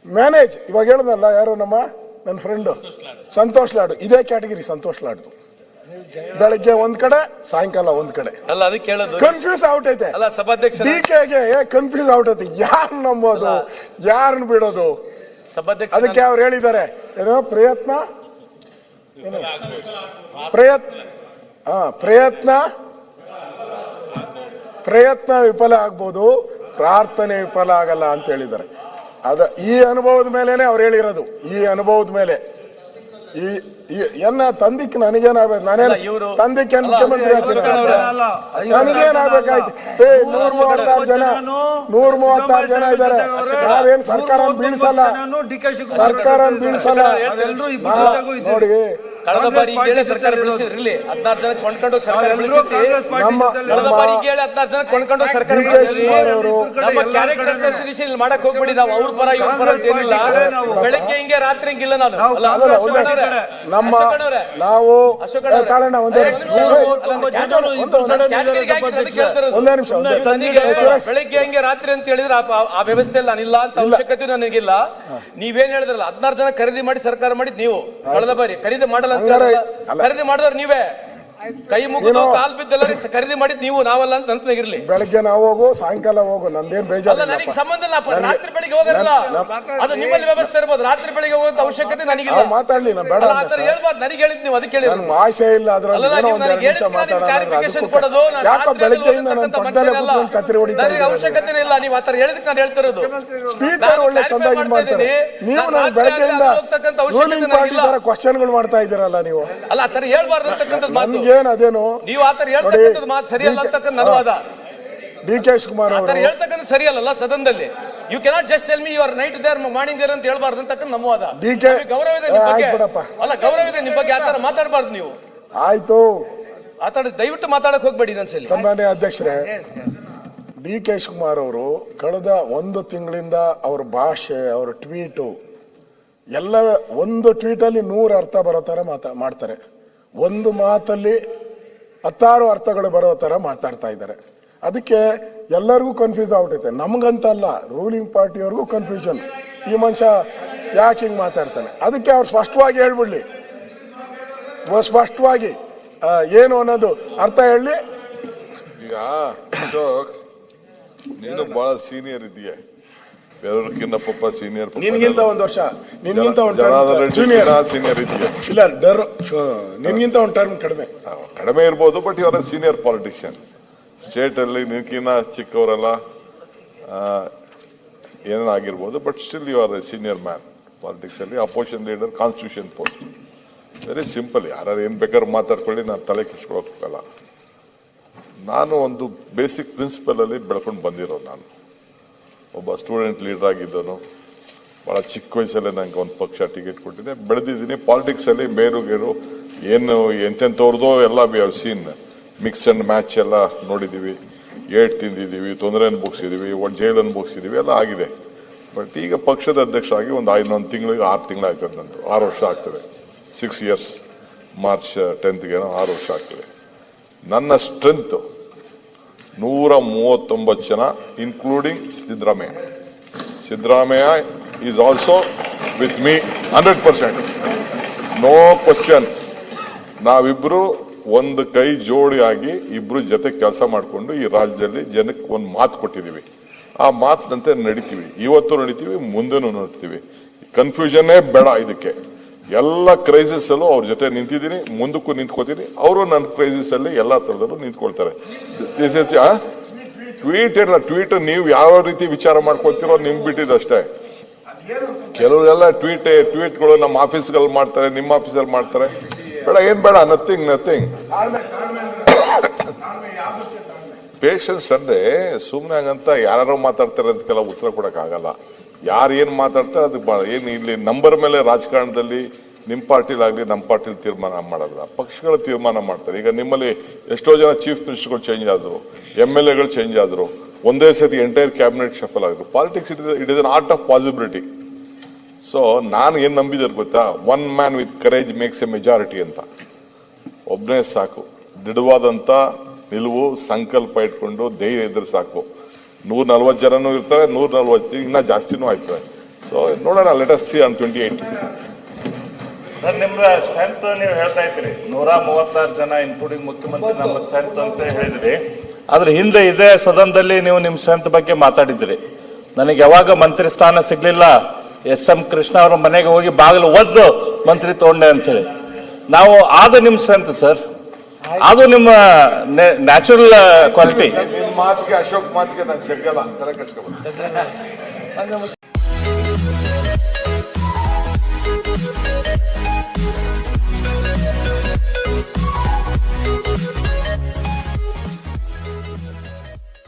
Manage ಇವಾಗ ಹೇಳದಲ್ಲ ಯಾರು ನನ್ನ ಫ್ರೆಂಡ್ ಸಂತೋಷ್ ಲಾಡು, ಇದೇ ಕ್ಯಾಟಗಿರಿ ಸಂತೋಷ್ ಲಾಡ್ದು. ಬೆಳಗ್ಗೆ ಒಂದ್ ಕಡೆ ಸಾಯಂಕಾಲ ಒಂದ್ ಕಡೆ. ಅಲ್ಲ ಅದಕ್ಕೆ ಹೇಳೋದು ಕನ್ಫ್ಯೂಸ್ ಔಟೈತೆ. ಅಲ್ಲ ಸಭಾಧ್ಯಕ್ಷ ಡಿಕೆಗೆ ಕನ್ಫ್ಯೂಸ್ ಔಟೈತೆ, ಯಾರು ನಂಬೋದು ಯಾರನ್ನ ಬಿಡೋದು. ಸಭಾಧ್ಯಕ್ಷ ಅದಕ್ಕೆ ಅವ್ರು ಹೇಳಿದ್ದಾರೆ ಏನೋ ಪ್ರಯತ್ನ ವಿಫಲ ಆಗ್ಬೋದು, ಪ್ರಾರ್ಥನೆ ವಿಫಲ ಆಗಲ್ಲ ಅಂತ ಹೇಳಿದ್ದಾರೆ. ಈ ಅನುಭವದ ಮೇಲೆನೆ ಅವ್ರು ಹೇಳಿರೋದು. ಈ ಅನುಭವದ ಮೇಲೆ ಎನ್ನ ತಂದಿಕ್ ನನಗೇನಾಗಬೇಕು, ನಾನೇನು ತಂದಿಕ್ಕೆ ಮುಖ್ಯಮಂತ್ರಿ ಆಗ್ತೀನಿ, ನನಗೇನಾಗಬೇಕಾಯ್ತು. 136 ಜನ ಇದ್ದಾರೆ. ನಾವೇನ್ ಸರ್ಕಾರ ಬೀಳ್ಸಲ್ಲ ನೋಡಿ. ಕಳೆದ ಬಾರಿ ಸರ್ಕಾರ ಬೆಳೆಸಿದ್ರಿ 16 ಜನ ಕೊಂಡ್ಕೊಂಡು ಸರ್ಕಾರ ಕಳೆದ ಬಾರಿ 16 ಜನ ಕೊಂಡ್ಕೊಂಡು ಸರ್ಕಾರ ನಮ್ಮ ಕ್ಯಾರೆಕ್ಟರ್ ಅಸೋಸಿಯೇಷನ್ ಮಾಡಕ್ ಹೋಗ್ಬಿಡಿ. ನಾವು ಅವ್ರ ಪರ ಇವ್ರ ಪರ ಏನಿಲ್ಲ. ಬೆಳಗ್ಗೆ ಹಿಂಗೆ ರಾತ್ರಿ ಹಿಂಗಿಲ್ಲ. ನಾನು ನಮ್ಮ ನಾವು ಬೆಳಗ್ಗೆ ಹಿಂಗೆ ರಾತ್ರಿ ಅಂತ ಹೇಳಿದ್ರೆ ಆ ವ್ಯವಸ್ಥೆಯಲ್ಲಿ ನಾನಿಲ್ಲ ಅಂತ ಅವಶ್ಯಕತೆ ನನಗಿಲ್ಲ. ನೀವೇನ್ ಹೇಳಿದ್ರಲ್ಲ 16 ಜನ ಖರೀದಿ ಮಾಡಿ ಸರ್ಕಾರ ಮಾಡಿದ್ ನೀವು. ಕಳೆದ ಬಾರಿ ಖರೀದಿ ಮಾಡಲ್ಲ, ಖರೀದಿ ಮಾಡಿದವ್ರು ನೀವೇ. ಕೈ ಮುಗಿದು ಕಾಲ್ ಬಿದ್ದೆಲ್ಲ ಖರೀದಿ ಮಾಡಿದ್ ನೀವು, ನಾವಲ್ಲ ಅಂತ ನೆನಪಿಗಿರ್ಲಿ. ಬೆಳಗ್ಗೆ ನಾವು ಹೋಗು, ಸಾಯಂಕಾಲ ಹೋಗು, ನಂದೇನ್ ಬೇಜಾರು. ನನಗೆ ಸಂಬಂಧ ಇಲ್ಲ. ರಾತ್ರಿ ಬೆಳಿಗ್ಗೆ ಹೋಗಲ್ಲ, ಅದು ನಿಮ್ಮಲ್ಲಿ ವ್ಯವಸ್ಥೆ ಇರ್ಬೋದು. ರಾತ್ರಿ ಬೆಳಿಗ್ಗೆ ಹೋಗುವಂತ ಅವಶ್ಯಕತೆ ನನಗಿಲ್ಲ. ಮಾತಾಡ್ಲಿ, ಬೇಡ ಹೇಳ್ಬಾರ್ದು. ನನಗೆ ಹೇಳಿದ್ ನೀವು, ಅದಕ್ಕೆ ಹೇಳಿ. ಆಸೆ ಇಲ್ಲ ಅದ್ರಲ್ಲಿ. ಅವಶ್ಯಕತೆ ಇಲ್ಲ. ನೀವು ಆತರ ಹೇಳಿದಕ್ಕೆ ನಾನು ಹೇಳ್ತಿರೋದು. ಸ್ಪೀಕರ್ ಒಳ್ಳೆ ಚಂದಾಗಿ ಮಾಡ್ತಾರೆ. ನೀವು ಬೆಳಗ್ಗೆಯಿಂದ ಕ್ವಶನ್ಗಳು ಮಾಡ್ತಾ ಇದ್ದೀರಲ್ಲ ನೀವು. ಅಲ್ಲ ಆತರ ಹೇಳ್ಬಾರ್ದು ಅಂತಕ್ಕಂಥದ್ದು ಮಾತು. ಅದೇನು ನೀವು ಆತರ ಹೇಳ್ತಕ್ಕಂಥದ್ದು ಮಾತು ಸರಿಯಲ್ಲ ಅಂತಕ್ಕಂಥ ನನ್ನ ವಾದ. ಡಿ.ಕೆ. ಶಿವಕುಮಾರ್ ಅವರು ಹೇಳ್ತಕ್ಕಂಥ ಸರಿಯಲ್ಲ ಸದನದಲ್ಲಿ. You cannot just tell me you are night there morning there ಅಂತ ಹೇಳ್ಬಾರ್ದು ಅಂತಕ್ಕಂಥ ನಮ್ಮ ವಾದ. ಗೌರವ ಇದೆ ನಿಮ್ಮ ಬಗ್ಗೆ. ಅಲ್ಲ ಗೌರವ ಇದೆ ನಿಮ್ಮ ಬಗ್ಗೆ, ಆತರ ಮಾತಾಡಬಾರ್ದು ನೀವು. ಆಯ್ತು, ದಯವಿಟ್ಟು ಮಾತಾಡಕ್ ಹೋಗ್ಬೇಡಿ. ನನ್ನ ಸನ್ಮಾನ್ಯ ಅಧ್ಯಕ್ಷರೇ, ಡಿ.ಕೆ. ಶಿವಕುಮಾರ್ ಅವರು ಕಳೆದ 1 ತಿಂಗಳಿಂದ ಅವ್ರ ಭಾಷೆ, ಅವ್ರ ಟ್ವೀಟು ಎಲ್ಲ, ಒಂದು ಟ್ವೀಟ್ ಅಲ್ಲಿ 100 ಅರ್ಥ ಬರೋ ತರ ಮಾಡ್ತಾರೆ. ಒಂದು ಮಾತಲ್ಲಿ 16 ಅರ್ಥಗಳು ಬರೋ ತರ ಮಾತಾಡ್ತಾ ಇದ್ದಾರೆ. ಅದಕ್ಕೆ ಎಲ್ಲರಿಗೂ ಕನ್ಫ್ಯೂಸ್ ಆಗ್ಬಿಟ್ಟೈತೆ. ನಮ್ಗಂತ ಅಲ್ಲ, ರೂಲಿಂಗ್ ಪಾರ್ಟಿಯವ್ರಿಗೂ ಕನ್ಫ್ಯೂಷನ್. ಈ ಮನುಷ್ಯ ಯಾಕೆ ಹಿಂಗ್ ಮಾತಾಡ್ತಾನೆ. ಅದಕ್ಕೆ ಅವ್ರು ಸ್ಪಷ್ಟವಾಗಿ ಹೇಳ್ಬಿಡ್ಲಿ, ಸ್ಪಷ್ಟವಾಗಿ ಏನು ಅನ್ನೋದು ಅರ್ಥ ಹೇಳಿ. ಈಗ ಅಶೋಕ್, ನೀನು ಬಹಳ ಸೀನಿಯರ್ ಇದೆಯಾ, ಬೇರೆಯವ್ರಕ್ಕಿಂತ ಪಾಪ ಸೀನಿಯರ್. ನಿನ್ಗಿಂತ 1 ವರ್ಷ, ನಿನ್ಗಿಂತ ಜೂನಿಯರ್ ಸೀನಿಯರ್ ಇದೆಯಾ? ಇಲ್ಲ, ನಿನ್ಗಿಂತ 1 ಟರ್ಮ್ ಕಡಿಮೆ ಇರ್ಬೋದು, ಬಟ್ ಇವರ ಸೀನಿಯರ್ ಪಾಲಿಟಿಷಿಯನ್. ಸ್ಟೇಟ್ ಅಲ್ಲಿ ನಿನ್ಕಿನ್ನ ಚಿಕ್ಕವರೆಲ್ಲ ಏನಾಗಿರ್ಬೋದು, but still you are a senior man politics ಅಲ್ಲಿ. Opposition leader, constitution post. Very simple. ಯಾರು ಏನ್ ಬೇಕಾದ್ರೂ ಮಾತಾಡ್ಕೊಳ್ಳಿ, ನಾನು ತಲೆ ಕೆಡಿಸ್ಕೊಳಕ್ಕಾಗಲ್ಲ. ನಾನು ಒಂದು ಬೇಸಿಕ್ ಪ್ರಿನ್ಸಿಪಲ್ ಅಲ್ಲಿ ಬೆಳ್ಕೊಂಡು ಬಂದಿರೋದು. ನಾನು ಒಬ್ಬ ಸ್ಟೂಡೆಂಟ್ ಲೀಡರ್ ಆಗಿದ್ದನು. ಬಹಳ ಚಿಕ್ಕ ವಯಸ್ಸಲ್ಲೇ ನಂಗೆ ಒಂದು ಪಕ್ಷ ಟಿಕೆಟ್ ಕೊಟ್ಟಿದೆ, ಬೆಳೆದಿದ್ದೀನಿ. ಪಾಲಿಟಿಕ್ಸ್ ಅಲ್ಲಿ ಬೇರುಗೇರು ಏನು ಎಂತೆಂಥವ್ರದೋ ಎಲ್ಲ we have seen. Mix and match ಎಲ್ಲ ನೋಡಿದ್ದೀವಿ, ಏಟ್ ತಿಂದಿದ್ದೀವಿ, ತೊಂದರೆ ಅನುಭವಿಸಿದ್ದೀವಿ, ಜೈಲ್ ಅನುಭವಿಸಿದ್ದೀವಿ, ಎಲ್ಲ ಆಗಿದೆ. ಬಟ್ ಈಗ ಪಕ್ಷದ ಅಧ್ಯಕ್ಷ ಆಗಿ ಒಂದು 1 ತಿಂಗಳಿಗೆ 6 ತಿಂಗಳು ಆಗ್ತದೆ. ನಂದು 6 ವರ್ಷ ಆಗ್ತದೆ. 6 years. ಮಾರ್ಚ್ 10th 6 ವರ್ಷ ಆಗ್ತದೆ. ನನ್ನ ಸ್ಟ್ರೆಂತ್ 139 ಜನ, including Siddaramaiah is also with me 100%. No question. ನಾವಿಬ್ರು ಒಂದು ಕೈ ಜೋಡಿ ಆಗಿ ಇಬ್ರು ಜೊತೆ ಕೆಲಸ ಮಾಡಿಕೊಂಡು ಈ ರಾಜ್ಯದಲ್ಲಿ ಜನಕ್ಕೆ ಒಂದು ಮಾತು ಕೊಟ್ಟಿದ್ದೀವಿ. ಆ ಮಾತಿನಂತೆ ನಡಿತೀವಿ. ಇವತ್ತು ನಡಿತೀವಿ, ಮುಂದೆನೂ ನಡಿತೀವಿ. ಕನ್ಫ್ಯೂಷನ್ನೇ ಬೇಡ. ಇದಕ್ಕೆ ಎಲ್ಲ ಕ್ರೈಸಿಸ್ ಅಲ್ಲೂ ಅವ್ರ ಜೊತೆ ನಿಂತಿದ್ದೀನಿ, ಮುಂದಕ್ಕೂ ನಿಂತ್ಕೋತೀನಿ. ಅವರು ನನ್ನ ಕ್ರೈಸಿಸ್ ಅಲ್ಲಿ ಎಲ್ಲಾ ತರದಲ್ಲೂ ನಿಂತ್ಕೊಳ್ತಾರೆ. ಟ್ವೀಟ್ ನೀವು ಯಾವ ರೀತಿ ವಿಚಾರ ಮಾಡ್ಕೊಳ್ತಿರೋ ನಿಮ್ ಬಿಟ್ಟಿದ್ದಷ್ಟೇ. ಕೆಲವರೆಲ್ಲ ಟ್ವೀಟ್ಗಳು ನಮ್ಮ ಆಫೀಸ್ಗಳಲ್ಲಿ ಮಾಡ್ತಾರೆ, ನಿಮ್ಮ ಆಫೀಸಲ್ಲಿ ಮಾಡ್ತಾರೆ. ಬೇಡ, ಏನ್ ಬೇಡ. ನಥಿಂಗ್. ಪೇಷನ್ಸ್ ಅಂದ್ರೆ ಸುಮ್ನೆ ಹಂಗಂತ ಯಾರು ಮಾತಾಡ್ತಾರೆ ಅಂತಕ್ಕೆಲ್ಲ ಉತ್ತರ ಕೊಡಕ್ ಆಗಲ್ಲ. ಯಾರು ಏನ್ ಮಾತಾಡ್ತಾರೆ ಅದು ಏನ್ ಇಲ್ಲಿ ನಂಬರ್ ಮೇಲೆ ರಾಜಕಾರಣದಲ್ಲಿ ನಿಮ್ಮ ಪಾರ್ಟಿಲಾಗ್ಲಿ ನಮ್ಮ ಪಾರ್ಟಿಲಿ ತೀರ್ಮಾನ ಮಾಡೋದ್ರ, ಪಕ್ಷಗಳ ತೀರ್ಮಾನ ಮಾಡ್ತಾರೆ. ಈಗ ನಿಮ್ಮಲ್ಲಿ ಎಷ್ಟೋ ಜನ ಚೀಫ್ ಮಿನಿಸ್ಟರ್ಗಳು ಚೇಂಜ್ ಆದ್ರು, MLAಗಳು ಚೇಂಜ್ ಆದ್ರು, ಒಂದೇ ಸತಿ ಎಂಟೈರ್ ಕ್ಯಾಬಿನೆಟ್ ಶಫಲ್ ಆಗಿದ್ರು. Politics it is an art of possibility. So ನಾನು ಏನ್ ನಂಬಿದ್ರು ಗೊತ್ತಾ, 1 man with courage makes A majority ಅಂತ. ಒಬ್ಬನೇ ಸಾಕು, ದೃಢವಾದಂತ ನಿಲುವು, ಸಂಕಲ್ಪ ಇಟ್ಕೊಂಡು ಧೈರ್ಯ ಇದ್ರೆ ಸಾಕು. 140 ಜನನೂ ಇರ್ತಾರೆ, 140 ಇನ್ನ ಜಾಸ್ತಿನೂ ಆಯ್ತದೆ. ಸೊ ನೋಡೋಣ, let us see on 28. Sir, ನಿಮ್ಮ ಸ್ಟ್ರೆಂತ್ ನೀವು ಹೇಳ್ತಾ ಇದ್ರಿ 136 ಜನ ಇನ್ಕ್ಲೂಡಿಂಗ್ ಮುಖ್ಯಮಂತ್ರಿ ನಮ್ಮ ಸ್ಟ್ರೆಂತ್ ಅಂತ ಹೇಳಿದ್ರಿ. ಆದ್ರೆ ಹಿಂದೆ ಇದೇ ಸದನದಲ್ಲಿ ನೀವು ನಿಮ್ಮ ಸ್ಟ್ರೆಂತ್ ಬಗ್ಗೆ ಮಾತಾಡಿದ್ರಿ. ನನಗೆ ಯಾವಾಗ ಮಂತ್ರಿ ಸ್ಥಾನ ಸಿಗ್ಲಿಲ್ಲ, ಎಸ್.ಎಂ. ಕೃಷ್ಣ ಅವರ ಮನೆಗೆ ಹೋಗಿ ಬಾಗಿಲು ಒದ್ದು ಮಂತ್ರಿ ತಗೊಂಡೆ ಅಂತೇಳಿ. ನಾವು ಅದು ನಿಮ್ಮ ಸ್ಟ್ರೆಂತ್ ಸರ್, ಅದು ನಿಮ್ಮ ನ್ಯಾಚುರಲ್ ಕ್ವಾಲಿಟಿ. ನಿಮ್ಮ ಮಾತಿಗೆ, ಅಶೋಕ್ ಮಾತಿಗೆ ನಾನು ಜಗ್ಗಲ್ಲ, ತಲೆ ಕೆಡಿಸ್ಕೊಬೇಡಿ.